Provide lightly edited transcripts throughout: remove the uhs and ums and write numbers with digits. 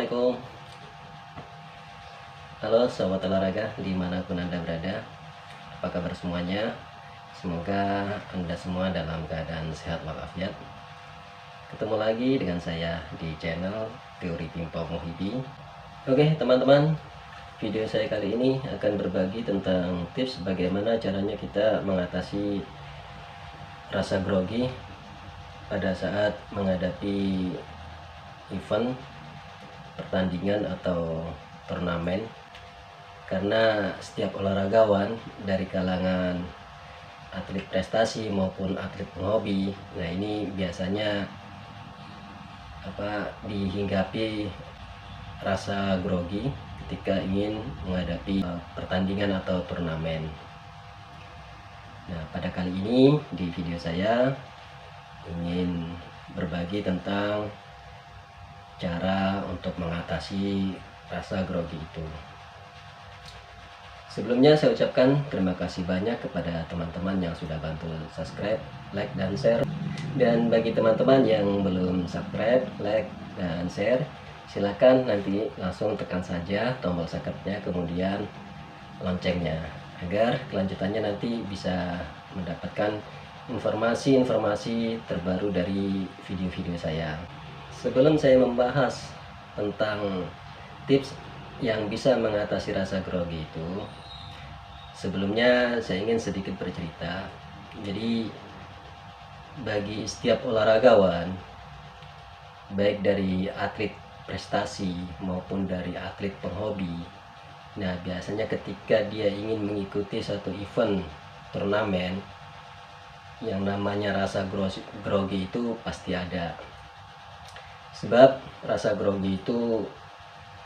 Assalamualaikum. Halo sobat olahraga dimanapun Anda berada. Apa kabar semuanya? Semoga Anda semua dalam keadaan sehat walafiat. Ketemu lagi dengan saya di channel Teori Pingpong Muhyiddin. Oke teman-teman, video saya kali ini akan berbagi tentang tips bagaimana caranya kita mengatasi rasa grogi pada saat menghadapi event, pertandingan atau turnamen. Karena setiap olahragawan dari kalangan atlet prestasi maupun atlet penghobi, nah ini biasanya dihinggapi rasa grogi ketika ingin menghadapi pertandingan atau turnamen. Nah, pada kali ini di video saya ingin berbagi tentang cara untuk mengatasi rasa grogi itu. Sebelumnya saya ucapkan terima kasih banyak kepada teman-teman yang sudah bantu subscribe, like, dan share. Dan bagi teman-teman yang belum subscribe, like, dan share, silakan nanti langsung tekan saja tombol subscribe-nya, kemudian loncengnya, agar kelanjutannya nanti bisa mendapatkan informasi-informasi terbaru dari video-video saya. Sebelum saya membahas tentang tips yang bisa mengatasi rasa grogi itu, sebelumnya saya ingin sedikit bercerita. Jadi bagi setiap olahragawan, baik dari atlet prestasi maupun dari atlet penghobi, nah biasanya ketika dia ingin mengikuti satu event turnamen, yang namanya rasa grogi itu pasti ada. Sebab rasa grogi itu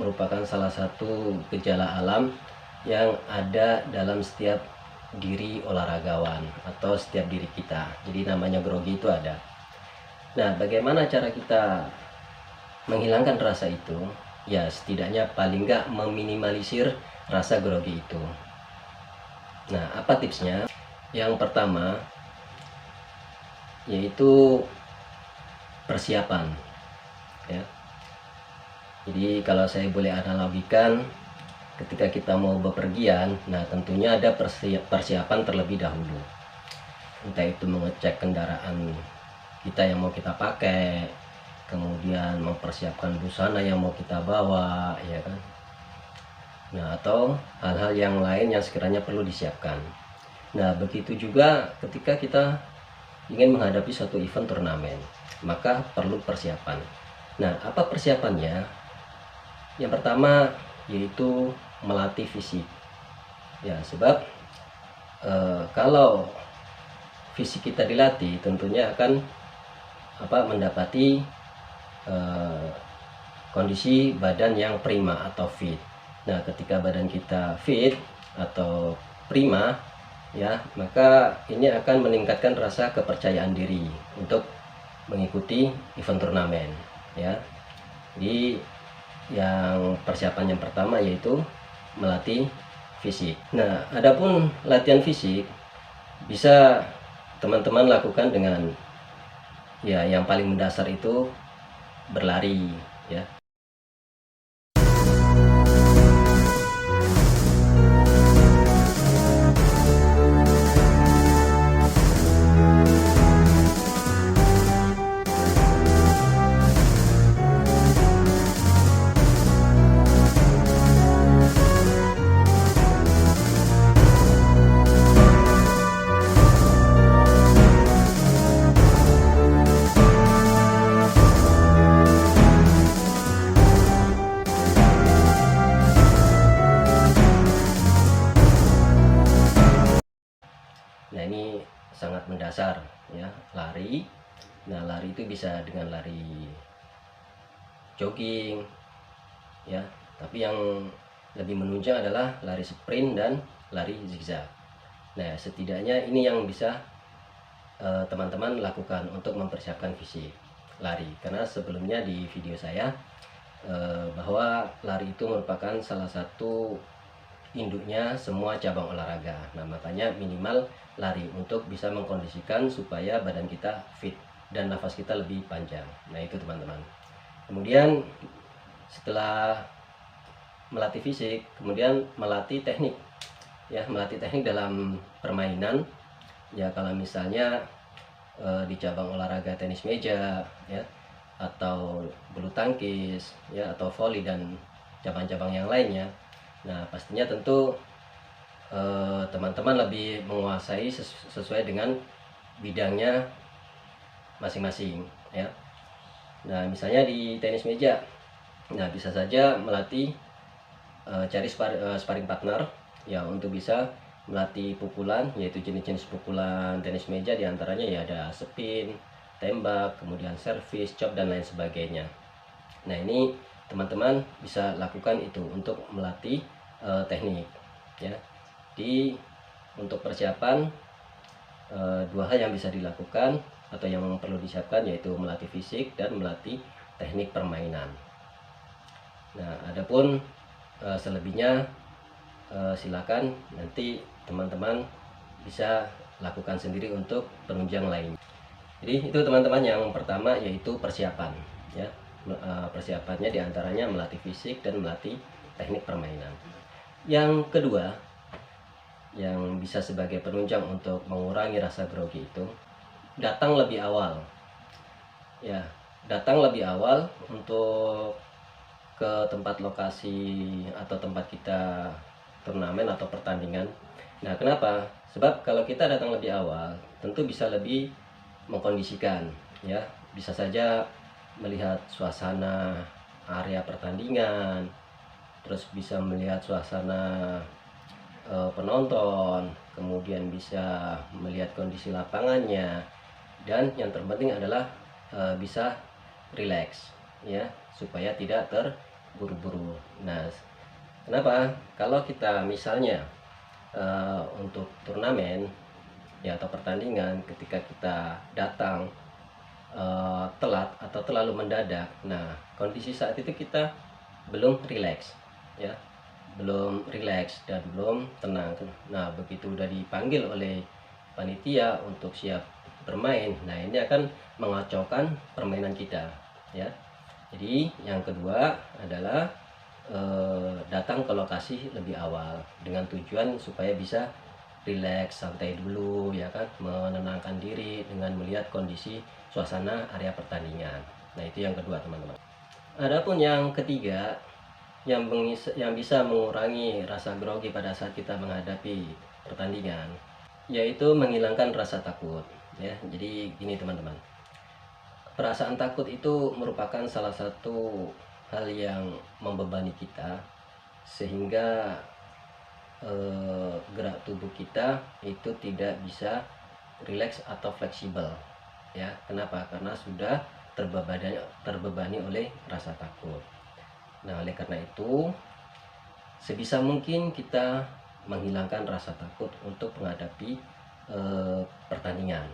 merupakan salah satu gejala alam yang ada dalam setiap diri olahragawan atau setiap diri kita. Jadi namanya grogi itu ada. Nah, bagaimana cara kita menghilangkan rasa itu? Ya, setidaknya paling nggak meminimalisir rasa grogi itu. Nah, apa tipsnya? Yang pertama yaitu persiapan, ya. Jadi kalau saya boleh analogikan, ketika kita mau bepergian, nah tentunya ada persiapan terlebih dahulu. Entah itu mengecek kendaraan kita yang mau kita pakai, kemudian mempersiapkan busana yang mau kita bawa, ya kan. Nah, atau hal-hal yang lain yang sekiranya perlu disiapkan. Nah, begitu juga ketika kita ingin menghadapi suatu event turnamen, maka perlu persiapan. Nah, apa persiapannya? Yang pertama yaitu melatih fisik. Ya, sebab kalau fisik kita dilatih, tentunya akan mendapati kondisi badan yang prima atau fit. Nah, ketika badan kita fit atau prima, ya, maka ini akan meningkatkan rasa kepercayaan diri untuk mengikuti event turnamen, ya. Jadi yang persiapan yang pertama yaitu melatih fisik. Nah, adapun latihan fisik bisa teman-teman lakukan dengan yang paling mendasar itu berlari, ya. Nah, ini sangat mendasar, ya, lari. Nah, lari itu bisa dengan lari jogging, ya, tapi yang lebih menunjang adalah lari sprint dan lari zigzag. Nah, setidaknya ini yang bisa teman-teman lakukan untuk mempersiapkan fisik lari. Karena sebelumnya di video saya bahwa lari itu merupakan salah satu induknya semua cabang olahraga. Nah, makanya minimal lari untuk bisa mengkondisikan supaya badan kita fit dan nafas kita lebih panjang. Nah, itu teman-teman. Kemudian setelah melatih fisik, kemudian melatih teknik, ya, melatih teknik dalam permainan. Ya, kalau misalnya di cabang olahraga tenis meja, ya, atau bulu tangkis, ya, atau voli dan cabang-cabang yang lainnya. Nah, pastinya tentu teman-teman lebih menguasai sesuai dengan bidangnya masing-masing, ya. Nah, misalnya di tenis meja, nah bisa saja melatih cari sparring partner, ya, untuk bisa melatih pukulan, yaitu jenis-jenis pukulan tenis meja diantaranya ya ada spin, tembak, kemudian servis, chop, dan lain sebagainya. Nah, ini teman-teman bisa lakukan itu untuk melatih teknik, ya. Untuk persiapan, dua hal yang bisa dilakukan atau yang perlu disiapkan yaitu melatih fisik dan melatih teknik permainan. Nah, adapun selebihnya silakan nanti teman-teman bisa lakukan sendiri untuk penunjang lain. Jadi itu teman-teman, yang pertama yaitu persiapan, ya. Persiapannya diantaranya melatih fisik dan melatih teknik permainan. Yang kedua, yang bisa sebagai penunjang untuk mengurangi rasa grogi itu datang lebih awal, ya. Datang lebih awal untuk ke tempat lokasi atau tempat kita turnamen atau pertandingan. Nah, kenapa? Sebab kalau kita datang lebih awal, tentu bisa lebih mengkondisikan, ya. Bisa saja melihat suasana area pertandingan, terus bisa melihat suasana penonton, kemudian bisa melihat kondisi lapangannya, dan yang terpenting adalah bisa rileks, ya, supaya tidak terburu-buru. Nah, kenapa? Kalau kita misalnya untuk turnamen, ya, atau pertandingan, ketika kita datang telat atau terlalu mendadak, nah kondisi saat itu kita belum rileks, ya, belum rileks dan belum tenang. Nah, begitu udah dipanggil oleh panitia untuk siap bermain, nah ini akan mengacaukan permainan kita, ya. Jadi yang kedua adalah datang ke lokasi lebih awal dengan tujuan supaya bisa rileks, santai dulu, ya kan, menenangkan diri dengan melihat kondisi suasana area pertandingan. Nah, itu yang kedua, teman-teman. Adapun yang ketiga, yang bisa mengurangi rasa grogi pada saat kita menghadapi pertandingan, yaitu menghilangkan rasa takut, ya. Jadi gini, teman-teman, perasaan takut itu merupakan salah satu hal yang membebani kita, sehingga gerak tubuh kita itu tidak bisa rileks atau fleksibel, ya. Kenapa? Karena sudah terbebani oleh rasa takut. Nah, oleh karena itu sebisa mungkin kita menghilangkan rasa takut untuk menghadapi pertandingan.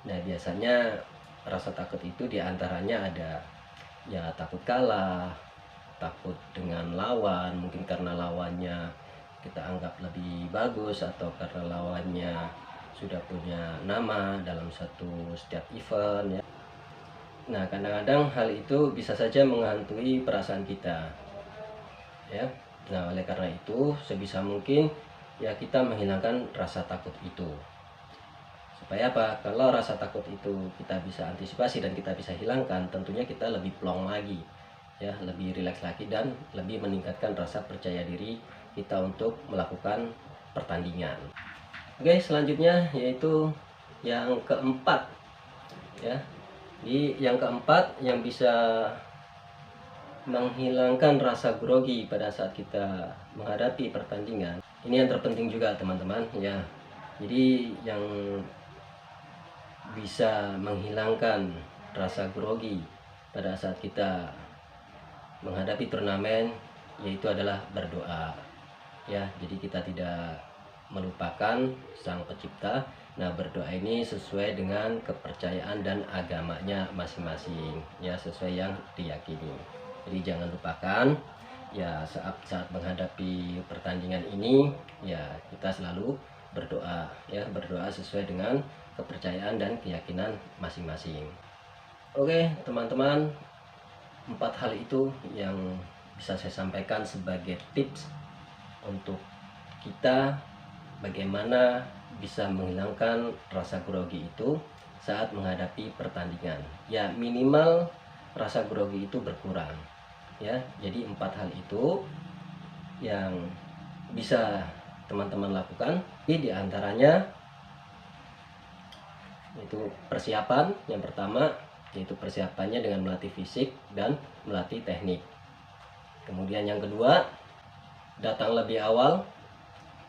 Nah, biasanya rasa takut itu diantaranya ada, ya, takut kalah, takut dengan lawan, mungkin karena lawannya kita anggap lebih bagus atau karena lawannya sudah punya nama dalam setiap event, ya. Nah, kadang-kadang hal itu bisa saja menghantui perasaan kita, ya. Nah, oleh karena itu sebisa mungkin, ya, kita menghilangkan rasa takut itu. Supaya apa? Kalau rasa takut itu kita bisa antisipasi dan kita bisa hilangkan, tentunya kita lebih plong lagi, ya, lebih rileks lagi dan lebih meningkatkan rasa percaya diri kita untuk melakukan pertandingan. Oke, selanjutnya yaitu yang keempat, ya. Di yang keempat yang bisa menghilangkan rasa grogi pada saat kita menghadapi pertandingan. Ini yang terpenting juga, teman-teman, ya. Jadi yang bisa menghilangkan rasa grogi pada saat kita menghadapi turnamen yaitu adalah berdoa, ya. Jadi kita tidak melupakan Sang Pencipta. Nah, berdoa ini sesuai dengan kepercayaan dan agamanya masing-masing, ya, sesuai yang diyakini. Jadi jangan lupakan, ya, saat menghadapi pertandingan ini, ya, kita selalu berdoa, ya, berdoa sesuai dengan kepercayaan dan keyakinan masing-masing. Oke, teman-teman, 4 hal itu yang bisa saya sampaikan sebagai tips untuk kita bagaimana bisa menghilangkan rasa grogi itu saat menghadapi pertandingan. Ya, minimal rasa grogi itu berkurang. Ya, jadi 4 hal itu yang bisa teman-teman lakukan. Di antaranya itu persiapan. Yang pertama yaitu persiapannya dengan melatih fisik dan melatih teknik. Kemudian yang kedua, datang lebih awal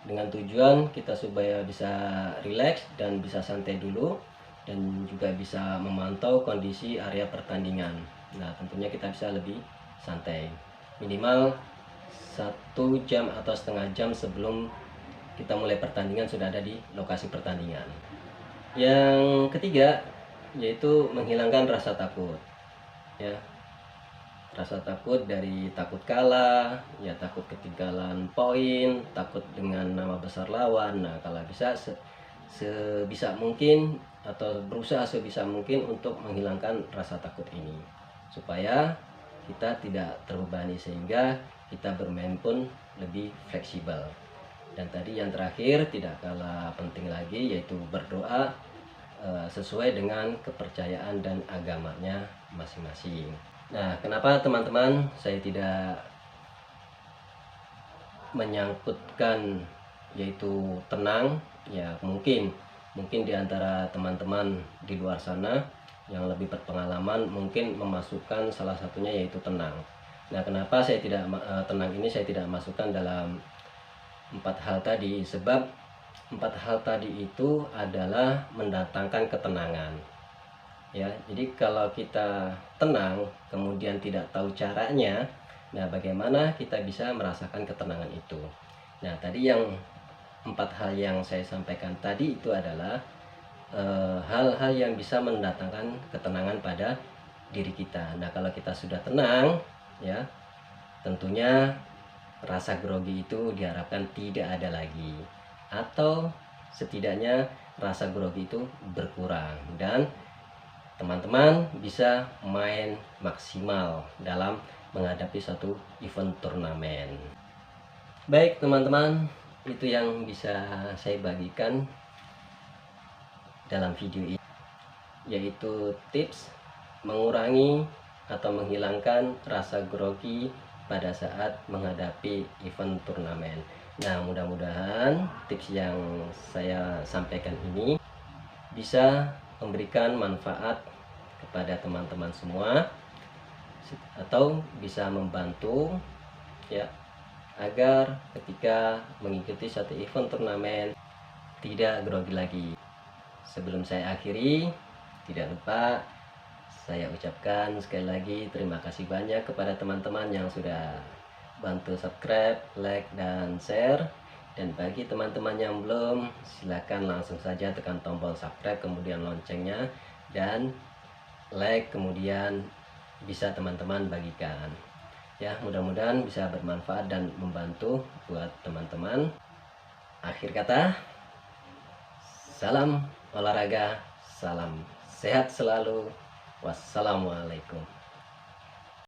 dengan tujuan kita supaya bisa rileks dan bisa santai dulu, dan juga bisa memantau kondisi area pertandingan. Nah, tentunya kita bisa lebih santai, minimal 1 jam atau setengah jam sebelum kita mulai pertandingan sudah ada di lokasi pertandingan. Yang ketiga yaitu menghilangkan rasa takut, ya, rasa takut dari takut kalah, ya, takut ketinggalan poin, takut dengan nama besar lawan. Nah, kalau bisa sebisa mungkin atau berusaha sebisa mungkin untuk menghilangkan rasa takut ini supaya kita tidak terbebani, sehingga kita bermain pun lebih fleksibel. Dan tadi yang terakhir tidak kalah penting lagi yaitu berdoa sesuai dengan kepercayaan dan agamanya masing-masing. Nah, kenapa teman-teman saya tidak menyangkutkan yaitu tenang? Ya, mungkin di antara teman-teman di luar sana yang lebih berpengalaman mungkin memasukkan salah satunya yaitu tenang. Nah, kenapa saya tidak tenang ini saya tidak masukkan dalam 4 hal tadi? Sebab 4 hal tadi itu adalah mendatangkan ketenangan. Ya, jadi kalau kita tenang kemudian tidak tahu caranya, nah bagaimana kita bisa merasakan ketenangan itu? Nah, tadi yang 4 hal yang saya sampaikan tadi itu adalah hal-hal yang bisa mendatangkan ketenangan pada diri kita. Nah, kalau kita sudah tenang, ya, tentunya rasa grogi itu diharapkan tidak ada lagi, atau setidaknya rasa grogi itu berkurang, dan teman-teman bisa main maksimal dalam menghadapi satu event turnamen. Baik teman-teman, itu yang bisa saya bagikan dalam video ini, yaitu tips mengurangi atau menghilangkan rasa grogi pada saat menghadapi event turnamen. Nah, mudah-mudahan tips yang saya sampaikan ini bisa memberikan manfaat kepada teman-teman semua, atau bisa membantu, ya, agar ketika mengikuti satu event turnamen tidak grogi lagi. Sebelum saya akhiri, tidak lupa saya ucapkan sekali lagi terima kasih banyak kepada teman-teman yang sudah bantu subscribe, like, dan share. Dan bagi teman-teman yang belum, silakan langsung saja tekan tombol subscribe, kemudian loncengnya, dan like, kemudian bisa teman-teman bagikan. Ya, mudah-mudahan bisa bermanfaat dan membantu buat teman-teman. Akhir kata, salam olahraga, salam sehat selalu. Wassalamualaikum.